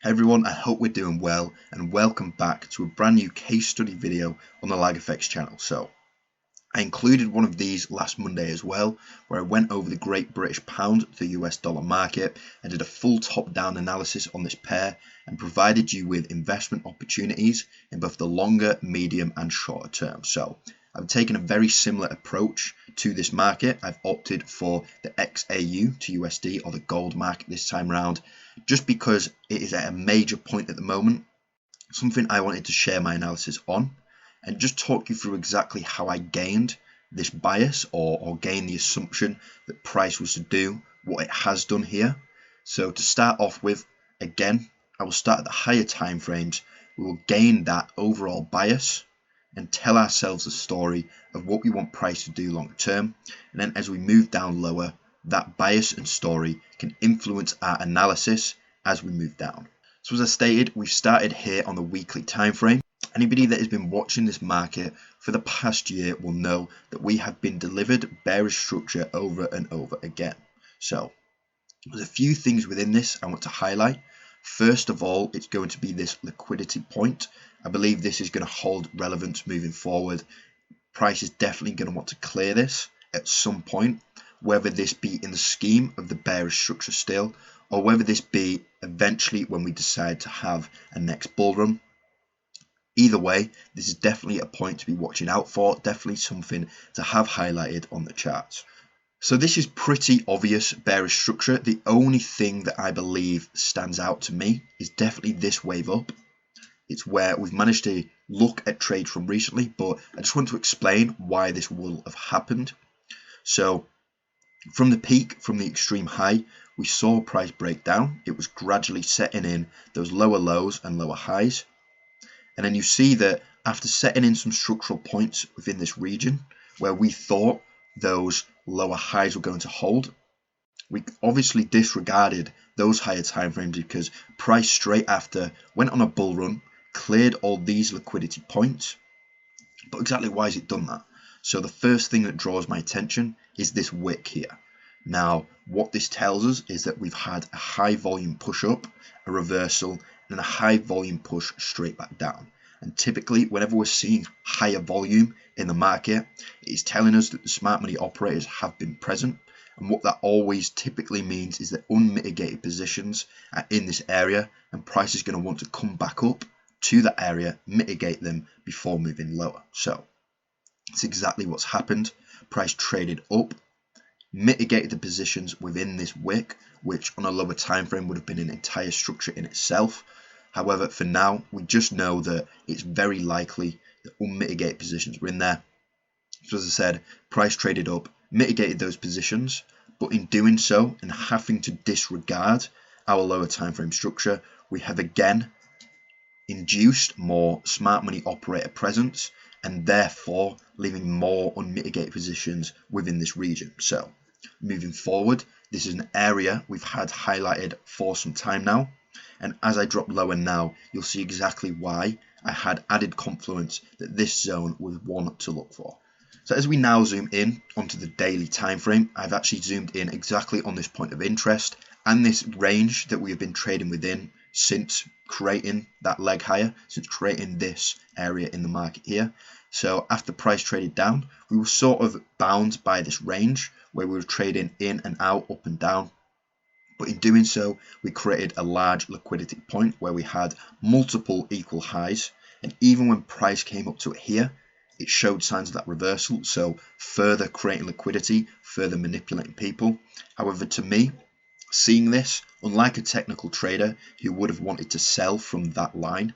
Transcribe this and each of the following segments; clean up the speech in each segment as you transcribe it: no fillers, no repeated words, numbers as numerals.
Hey everyone, I hope we're doing well and welcome back to a brand new case study video on the LAGFX channel. So I included one of these last Monday as well, where I went over the Great British Pound to the US dollar market and did a full top-down analysis on this pair and provided you with investment opportunities in both the longer, medium and shorter term. So I've taken a very similar approach to this market. I've opted for the XAU to USD, or the gold market this time around, just because it is at a major point at the moment, something I wanted to share my analysis on and just talk you through exactly how I gained this bias or gained the assumption that price was to do what it has done here. So to start off with, again, I will start at the higher time frames. We will gain that overall bias and tell ourselves a story of what we want price to do long term. And then as we move down lower, that bias and story can influence our analysis as we move down. So as I stated, we've started here on the weekly time frame. Anybody that has been watching this market for the past year will know that we have been delivered bearish structure over and over again. So there's a few things within this I want to highlight. First of all, it's going to be this liquidity point. I believe this is going to hold relevance moving forward. Price is definitely going to want to clear this at some point, whether this be in the scheme of the bearish structure still, or whether this be eventually when we decide to have a next bull run. Either way, this is definitely a point to be watching out for, definitely something to have highlighted on the charts. So this is pretty obvious bearish structure. The only thing that I believe stands out to me is definitely this wave up. It's where we've managed to look at trades from recently, but I just want to explain why this will have happened. So from the peak, from the extreme high, we saw price break down. It was gradually setting in those lower lows and lower highs. And then you see that after setting in some structural points within this region where we thought those lower highs were going to hold, we obviously disregarded those higher time frames because price straight after went on a bull run, cleared all these liquidity points. But exactly why has it done that? So the first thing that draws my attention is this wick here. Now, what this tells us is that we've had a high volume push up, a reversal, and a high volume push straight back down. And typically, whenever we're seeing higher volume in the market, it is telling us that the smart money operators have been present. And what that always typically means is that unmitigated positions are in this area, and price is going to want to come back up to that area, mitigate them before moving lower. So it's exactly what's happened. Price traded up, mitigated the positions within this wick, which on a lower time frame would have been an entire structure in itself. However, for now, we just know that it's very likely that unmitigated positions were in there. So as I said, price traded up, mitigated those positions, but in doing so and having to disregard our lower time frame structure, we have again induced more smart money operator presence and therefore leaving more unmitigated positions within this region. So moving forward, this is an area we've had highlighted for some time now. And as I drop lower now, you'll see exactly why I had added confluence that this zone was one to look for. So as we now zoom in onto the daily time frame, I've actually zoomed in exactly on this point of interest and this range that we have been trading within since creating that leg higher, since creating this area in the market here. So after price traded down, we were sort of bound by this range where we were trading in and out, up and down. But in doing so, we created a large liquidity point where we had multiple equal highs. And even when price came up to it here, it showed signs of that reversal. So further creating liquidity, further manipulating people. However, to me, seeing this, unlike a technical trader who would have wanted to sell from that line,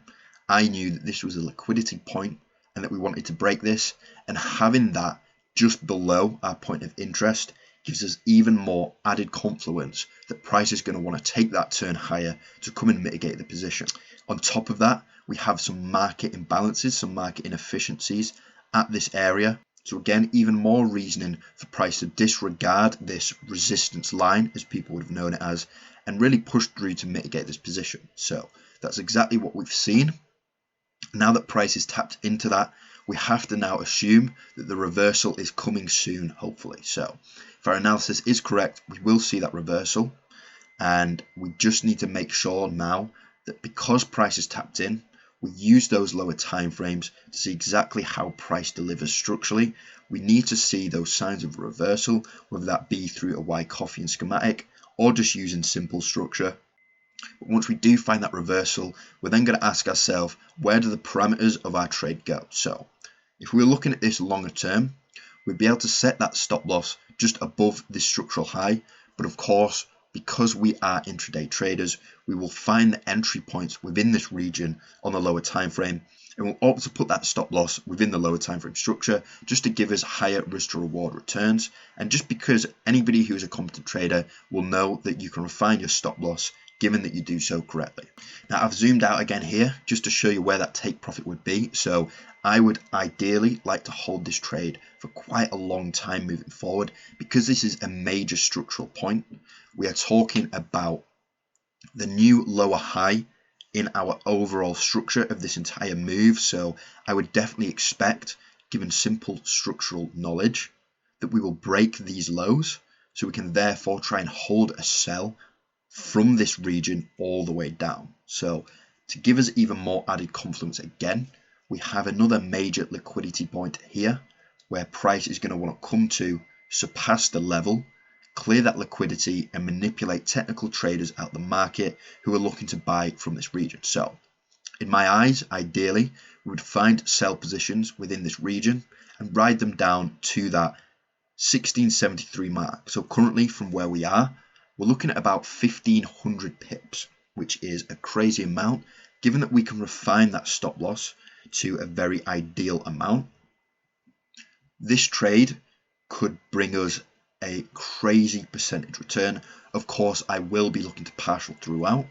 I knew that this was a liquidity point and that we wanted to break this. And having that just below our point of interest gives us even more added confluence that price is going to want to take that turn higher to come and mitigate the position. On top of that, we have some market imbalances, some market inefficiencies at this area. So again, even more reasoning for price to disregard this resistance line, as people would have known it as, and really push through to mitigate this position. So that's exactly what we've seen. Now that price is tapped into that, we have to now assume that the reversal is coming soon, hopefully. So if our analysis is correct, we will see that reversal. And we just need to make sure now that because price is tapped in, we use those lower time frames to see exactly how price delivers structurally. We need to see those signs of reversal, whether that be through a Y coffee and schematic or just using simple structure. But once we do find that reversal, we're then going to ask ourselves, where do the parameters of our trade go? So if we're looking at this longer term, we'd be able to set that stop loss just above this structural high. But of course, because we are intraday traders, we will find the entry points within this region on the lower time frame, and we'll opt to put that stop loss within the lower time frame structure just to give us higher risk to reward returns. And just because anybody who is a competent trader will know that you can refine your stop loss given that you do so correctly. Now I've zoomed out again here just to show you where that take profit would be. So I would ideally like to hold this trade for quite a long time moving forward, because this is a major structural point. We are talking about the new lower high in our overall structure of this entire move. So I would definitely expect, given simple structural knowledge, that we will break these lows, so we can therefore try and hold a sell from this region all the way down. So to give us even more added confidence again, we have another major liquidity point here where price is going to want to come to, surpass the level, clear that liquidity and manipulate technical traders out the market who are looking to buy from this region. So in my eyes, ideally, we would find sell positions within this region and ride them down to that 1673 mark. So currently from where we are, we're looking at about 1500 pips, which is a crazy amount, given that we can refine that stop loss to a very ideal amount. This trade could bring us a crazy percentage return. Of course, I will be looking to partial throughout.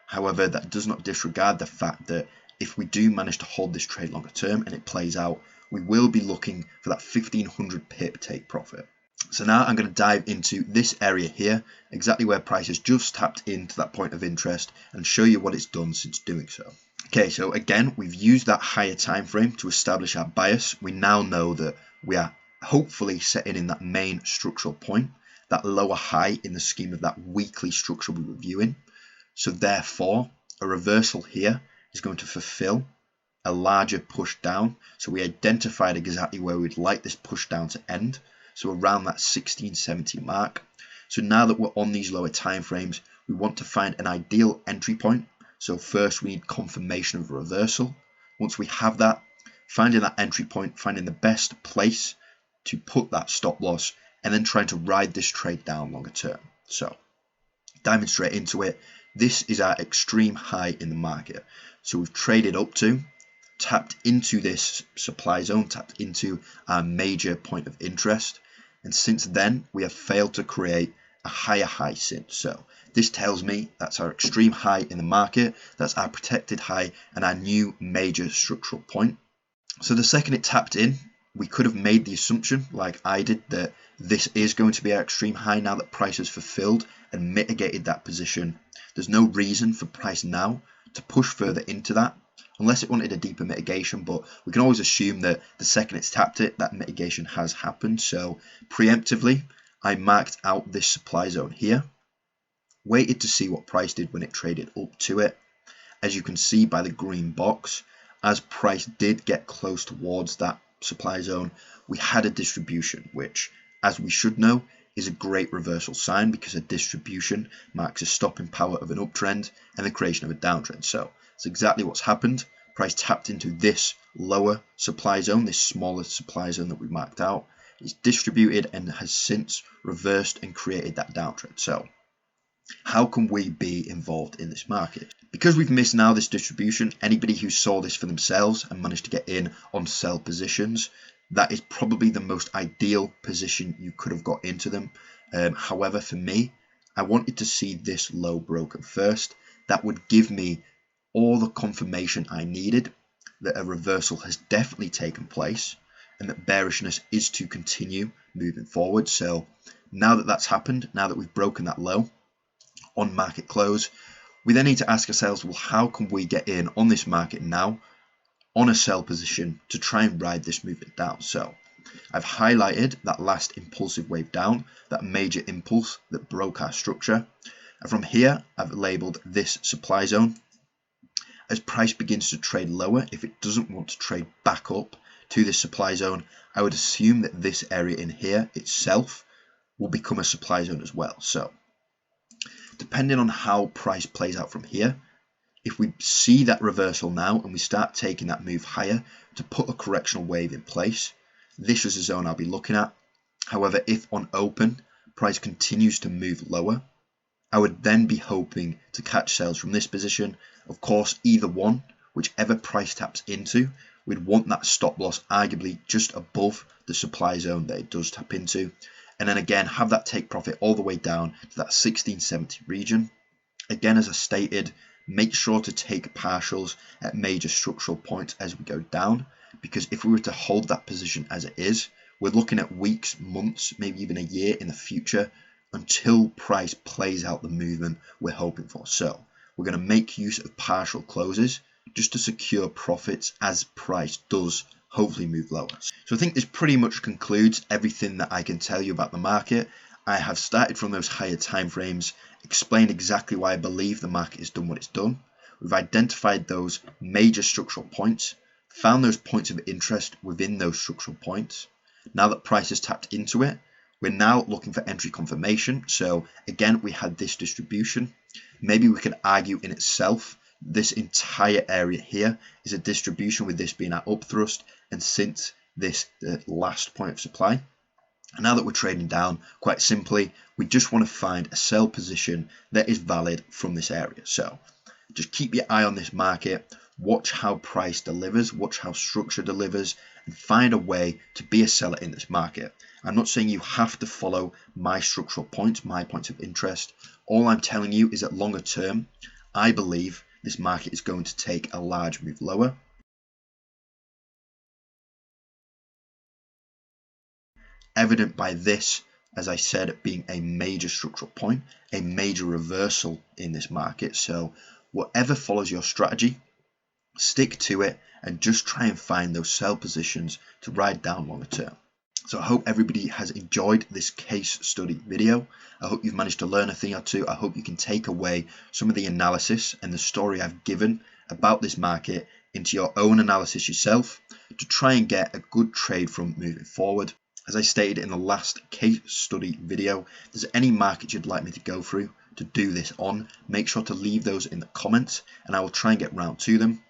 However, that does not disregard the fact that if we do manage to hold this trade longer term and it plays out, we will be looking for that 1500 pip take profit. So now I'm going to dive into this area here, exactly where price has just tapped into that point of interest, and show you what it's done since doing so. Okay, so again, we've used that higher time frame to establish our bias. We now know that we are hopefully setting in that main structural point, that lower high in the scheme of that weekly structure we were viewing. So therefore, a reversal here is going to fulfill a larger push down. So we identified exactly where we'd like this push down to end. So around that 1670 mark. So now that we're on these lower time frames, we want to find an ideal entry point. So first we need confirmation of reversal. Once we have that, finding that entry point, finding the best place to put that stop loss, and then trying to ride this trade down longer term. So diving straight into it, this is our extreme high in the market. So we've traded up to, tapped into this supply zone, tapped into our major point of interest. And since then, we have failed to create a higher high since. So this tells me that's our extreme high in the market, that's our protected high and our new major structural point. So the second it tapped in, we could have made the assumption, like I did, that this is going to be our extreme high now that price has fulfilled and mitigated that position. There's no reason for price now to push further into that, unless it wanted a deeper mitigation, but we can always assume that the second it's tapped it, that mitigation has happened. So preemptively, I marked out this supply zone here, waited to see what price did when it traded up to it. As you can see by the green box, as price did get close towards that supply zone, we had a distribution, which, as we should know, is a great reversal sign, because a distribution marks a stopping power of an uptrend and the creation of a downtrend. So it's exactly what's happened. Price tapped into this lower supply zone, this smaller supply zone that we marked out. It's distributed and has since reversed and created that downtrend. So how can we be involved in this market? Because we've missed now this distribution, anybody who saw this for themselves and managed to get in on sell positions, that is probably the most ideal position you could have got into them. However, for me, I wanted to see this low broken first. That would give me all the confirmation I needed that a reversal has definitely taken place and that bearishness is to continue moving forward. So now that that's happened, now that we've broken that low on market close, we then need to ask ourselves, well, how can we get in on this market now on a sell position to try and ride this movement down? So I've highlighted that last impulsive wave down, that major impulse that broke our structure. And from here, I've labeled this supply zone As price begins to trade lower, if it doesn't want to trade back up to this supply zone, I would assume that this area in here itself will become a supply zone as well. So depending on how price plays out from here, if we see that reversal now and we start taking that move higher to put a correctional wave in place, this is the zone I'll be looking at. However, if on open, price continues to move lower, I would then be hoping to catch sales from this position. Of course, either one, whichever price taps into, we'd want that stop loss arguably just above the supply zone that it does tap into. And then again, have that take profit all the way down to that 1670 region. Again, as I stated, make sure to take partials at major structural points as we go down, because if we were to hold that position as it is, we're looking at weeks, months, maybe even a year in the future until price plays out the movement we're hoping for. So we're going to make use of partial closes just to secure profits as price does hopefully move lower. So I think this pretty much concludes everything that I can tell you about the market. I have started from those higher time frames, explained exactly why I believe the market has done what it's done. We've identified those major structural points, found those points of interest within those structural points. Now that price has tapped into it, we're now looking for entry confirmation. So again, we had this distribution. Maybe we can argue in itself, this entire area here is a distribution with this being our up thrust, and since this the last point of supply. And now that we're trading down, quite simply, we just want to find a sell position that is valid from this area. So just keep your eye on this market, watch how price delivers, watch how structure delivers, and find a way to be a seller in this market. I'm not saying you have to follow my structural points, my points of interest. All I'm telling you is that longer term, I believe this market is going to take a large move lower. Evident by this, as I said, being a major structural point, a major reversal in this market. So whatever follows your strategy, stick to it and just try and find those sell positions to ride down longer term. So I hope everybody has enjoyed this case study video. I hope you've managed to learn a thing or two. I hope you can take away some of the analysis and the story I've given about this market into your own analysis yourself to try and get a good trade from moving forward. As I stated in the last case study video, if there's any market you'd like me to go through to do this on, make sure to leave those in the comments and I will try and get round to them.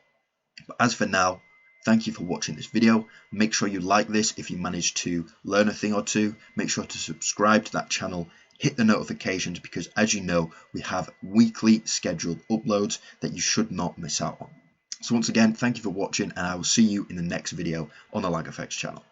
But as for now, thank you for watching this video. Make sure you like this if you managed to learn a thing or two. Make sure to subscribe to that channel, hit the notifications, because as you know, we have weekly scheduled uploads that you should not miss out on. So once again, thank you for watching and I will see you in the next video on the LAGFX channel.